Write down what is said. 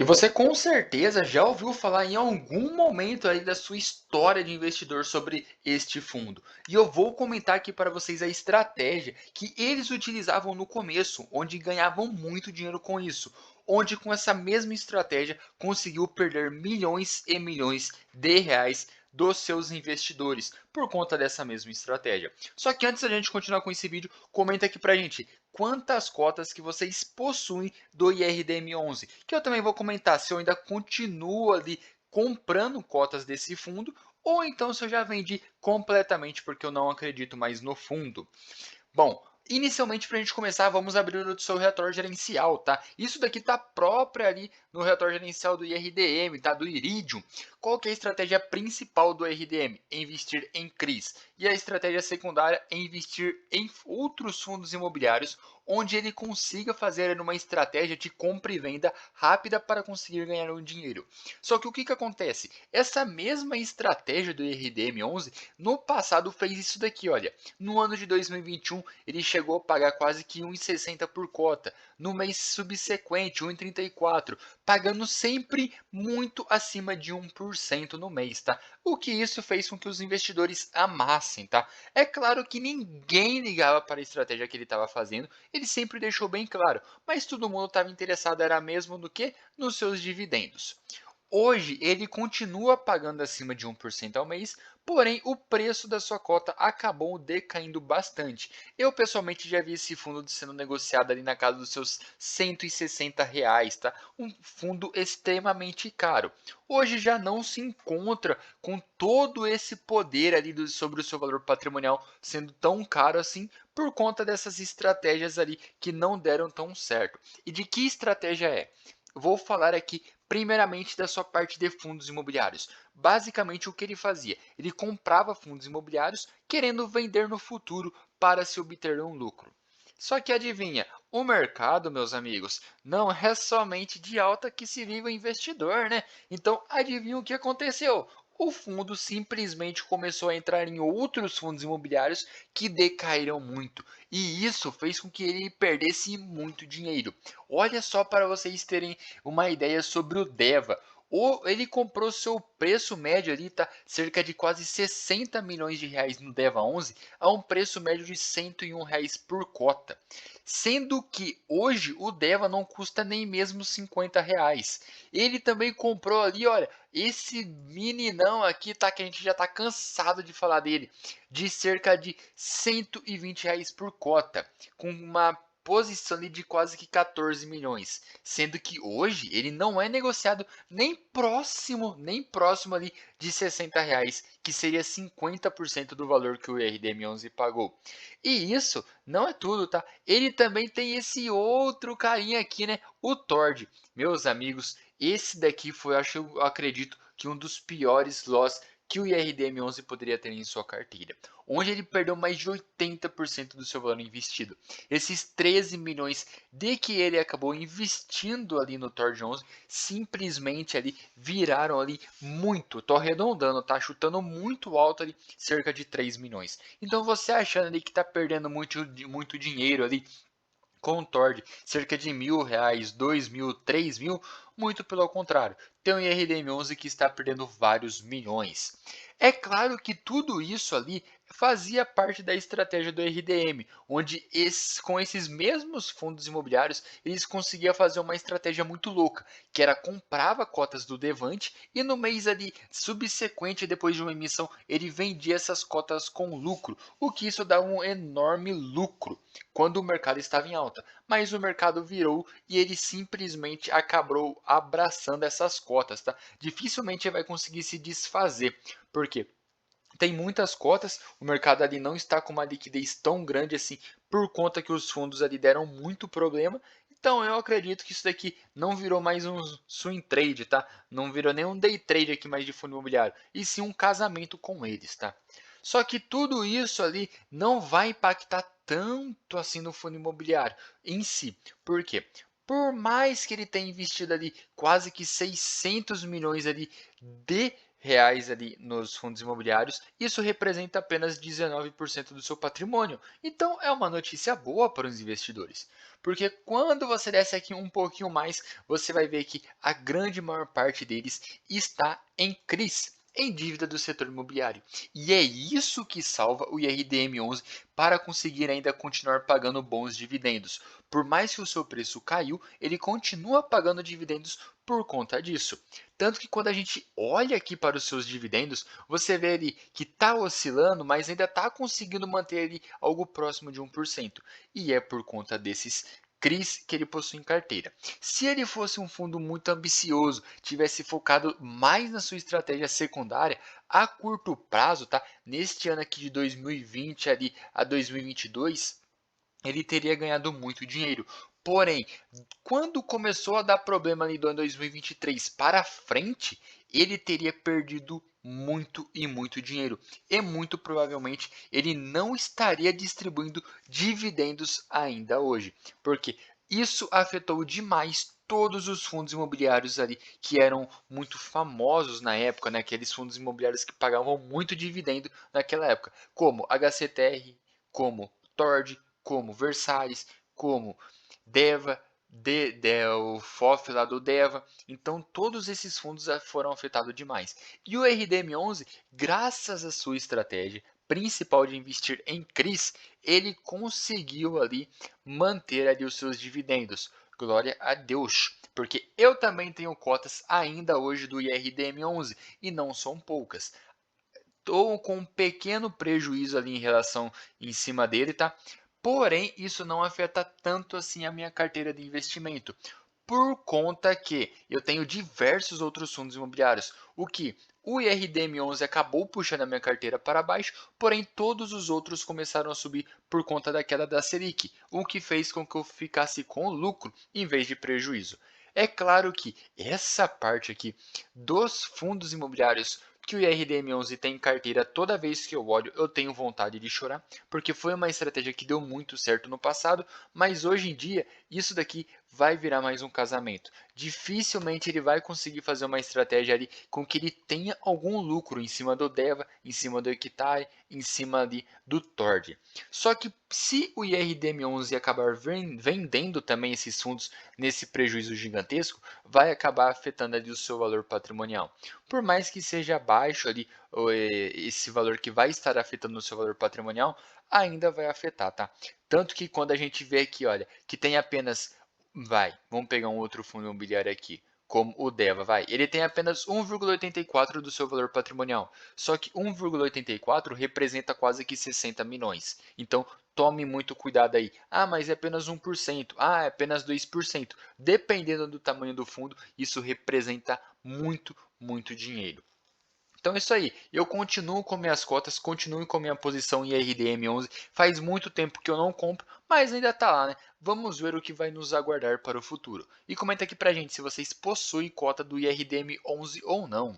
E você com certeza já ouviu falar em algum momento aí da sua história de investidor sobre este fundo. E eu vou comentar aqui para vocês a estratégia que eles utilizavam no começo, onde ganhavam muito dinheiro com isso. Onde com essa mesma estratégia conseguiu perder milhões e milhões de reais dos seus investidores por conta dessa mesma estratégia. Só que antes da gente continuar com esse vídeo, comenta aqui pra gente quantas cotas que vocês possuem do IRDM11, que eu também vou comentar se eu ainda continuo ali comprando cotas desse fundo ou então se eu já vendi completamente porque eu não acredito mais no fundo. Bom, inicialmente para a gente começar, vamos abrir o seu relatório gerencial, tá? Isso daqui tá próprio ali no relatório gerencial do IRDM, tá? Do Iridium. Qual que é a estratégia principal do IRDM? Investir em CRIs. E a estratégia secundária é investir em outros fundos imobiliários, onde ele consiga fazer uma estratégia de compra e venda rápida para conseguir ganhar um dinheiro. Só que o que que acontece? Essa mesma estratégia do IRDM11 no passado fez isso daqui, olha. No ano de 2021, ele chegou a pagar quase que 1,60 por cota. No mês subsequente, 1,34, pagando sempre muito acima de 1% no mês, tá? O que isso fez com que os investidores amassem, tá? É claro que ninguém ligava para a estratégia que ele estava fazendo, ele sempre deixou bem claro, mas todo mundo estava interessado era mesmo no que? Nos seus dividendos. Hoje ele continua pagando acima de 1% ao mês, porém o preço da sua cota acabou decaindo bastante. Eu pessoalmente já vi esse fundo sendo negociado ali na casa dos seus R$ 160, tá? Um fundo extremamente caro. Hoje já não se encontra com todo esse poder ali sobre o seu valor patrimonial sendo tão caro assim por conta dessas estratégias ali que não deram tão certo. E de que estratégia é? Vou falar aqui primeiramente da sua parte de fundos imobiliários. Basicamente o que ele fazia? Ele comprava fundos imobiliários querendo vender no futuro para se obter um lucro. Só que adivinha, o mercado, meus amigos, não é somente de alta que se vive o investidor, né? Então adivinha o que aconteceu? O fundo simplesmente começou a entrar em outros fundos imobiliários que decaíram muito. E isso fez com que ele perdesse muito dinheiro. Olha só para vocês terem uma ideia sobre o Deva. Ele comprou seu preço médio ali, tá? Cerca de quase 60 milhões de reais no Deva 11, a um preço médio de R$ 101 por cota. Sendo que hoje o Deva não custa nem mesmo R$ 50. Ele também comprou ali, olha, esse meninão aqui, tá? Que a gente já tá cansado de falar dele, de cerca de R$ 120 por cota, com uma posição ali de quase que 14 milhões, sendo que hoje ele não é negociado nem próximo ali de R$ 60, que seria 50% do valor que o RDM11 pagou. E isso não é tudo, tá? Ele também tem esse outro carinha aqui, né? O Tord. Meus amigos, esse daqui foi, eu acredito, que um dos piores loss que o IRDM11 poderia ter em sua carteira, onde ele perdeu mais de 80% do seu valor investido. Esses 13 milhões de que ele acabou investindo ali no Thor Jones simplesmente ali viraram ali muito, tô arredondando, tá chutando muito alto ali, cerca de 3 milhões. Então você achando ali que tá perdendo muito dinheiro ali com o Tord, cerca de R$ 1.000, 2.000, 3.000, muito pelo contrário, tem um IRDM11 que está perdendo vários milhões. É claro que tudo isso ali fazia parte da estratégia do RDM, onde com esses mesmos fundos imobiliários eles conseguiam fazer uma estratégia muito louca, que era comprava cotas do Devante e no mês ali subsequente, depois de uma emissão, ele vendia essas cotas com lucro, o que isso dá um enorme lucro quando o mercado estava em alta. Mas o mercado virou e ele simplesmente acabou abraçando essas cotas, tá? Dificilmente vai conseguir se desfazer. Por quê? Tem muitas cotas, o mercado ali não está com uma liquidez tão grande assim, por conta que os fundos ali deram muito problema. Então eu acredito que isso daqui não virou mais um swing trade, tá? Não virou nem um day trade aqui mais de fundo imobiliário, e sim um casamento com eles, tá? Só que tudo isso ali não vai impactar tanto assim no fundo imobiliário em si. Por quê? Por mais que ele tenha investido ali quase que 600 milhões ali de reais ali nos fundos imobiliários, isso representa apenas 19% do seu patrimônio. Então é uma notícia boa para os investidores, porque quando você desce aqui um pouquinho mais, você vai ver que a grande maior parte deles está em CRIs, em dívida do setor imobiliário. E é isso que salva o IRDM11 para conseguir ainda continuar pagando bons dividendos. Por mais que o seu preço caiu, ele continua pagando dividendos por conta disso. Tanto que quando a gente olha aqui para os seus dividendos, você vê ali que está oscilando, mas ainda está conseguindo manter ali algo próximo de 1%. E é por conta desses CRIs que ele possui em carteira. Se ele fosse um fundo muito ambicioso, tivesse focado mais na sua estratégia secundária, a curto prazo, tá? Neste ano aqui de 2020 ali a 2022, ele teria ganhado muito dinheiro. Porém, quando começou a dar problema ali do ano 2023 para frente, ele teria perdido muito e muito dinheiro. E muito provavelmente ele não estaria distribuindo dividendos ainda hoje. Porque isso afetou demais todos os fundos imobiliários ali que eram muito famosos na época, né? Aqueles fundos imobiliários que pagavam muito dividendo naquela época, como HCTR, como Tord, como Versalhes, como Deva, o FOF lá do Deva. Então, todos esses fundos foram afetados demais. E o RDM11, graças à sua estratégia principal de investir em CRIs, ele conseguiu ali manter ali os seus dividendos. Glória a Deus. Porque eu também tenho cotas ainda hoje do IRDM11 e não são poucas. Estou com um pequeno prejuízo ali em relação em cima dele, tá? Porém, isso não afeta tanto assim a minha carteira de investimento, por conta que eu tenho diversos outros fundos imobiliários, o que o IRDM11 acabou puxando a minha carteira para baixo, porém todos os outros começaram a subir por conta da queda da Selic, o que fez com que eu ficasse com lucro em vez de prejuízo. É claro que essa parte aqui dos fundos imobiliários que o IRDM11 tem em carteira, toda vez que eu olho, eu tenho vontade de chorar, porque foi uma estratégia que deu muito certo no passado, mas hoje em dia isso daqui vai virar mais um casamento. Dificilmente ele vai conseguir fazer uma estratégia ali com que ele tenha algum lucro em cima do Deva, em cima do Equitare, em cima ali do Tord. Só que se o IRDM11 acabar vendendo também esses fundos nesse prejuízo gigantesco, vai acabar afetando ali o seu valor patrimonial. Por mais que seja baixo ali esse valor que vai estar afetando o seu valor patrimonial, ainda vai afetar, tá? Tanto que quando a gente vê aqui, olha, que tem apenas, vamos pegar um outro fundo imobiliário aqui, como o Deva, ele tem apenas 1,84 do seu valor patrimonial. Só que 1,84 representa quase que 60 milhões. Então, tome muito cuidado aí. Ah, mas é apenas 1%. Ah, é apenas 2%. Dependendo do tamanho do fundo, isso representa muito, muito dinheiro. Então é isso aí. Eu continuo com minhas cotas, continuo com minha posição em RDM11. Faz muito tempo que eu não compro, mas ainda tá lá, né? Vamos ver o que vai nos aguardar para o futuro. E comenta aqui pra gente se vocês possuem cota do IRDM11 ou não.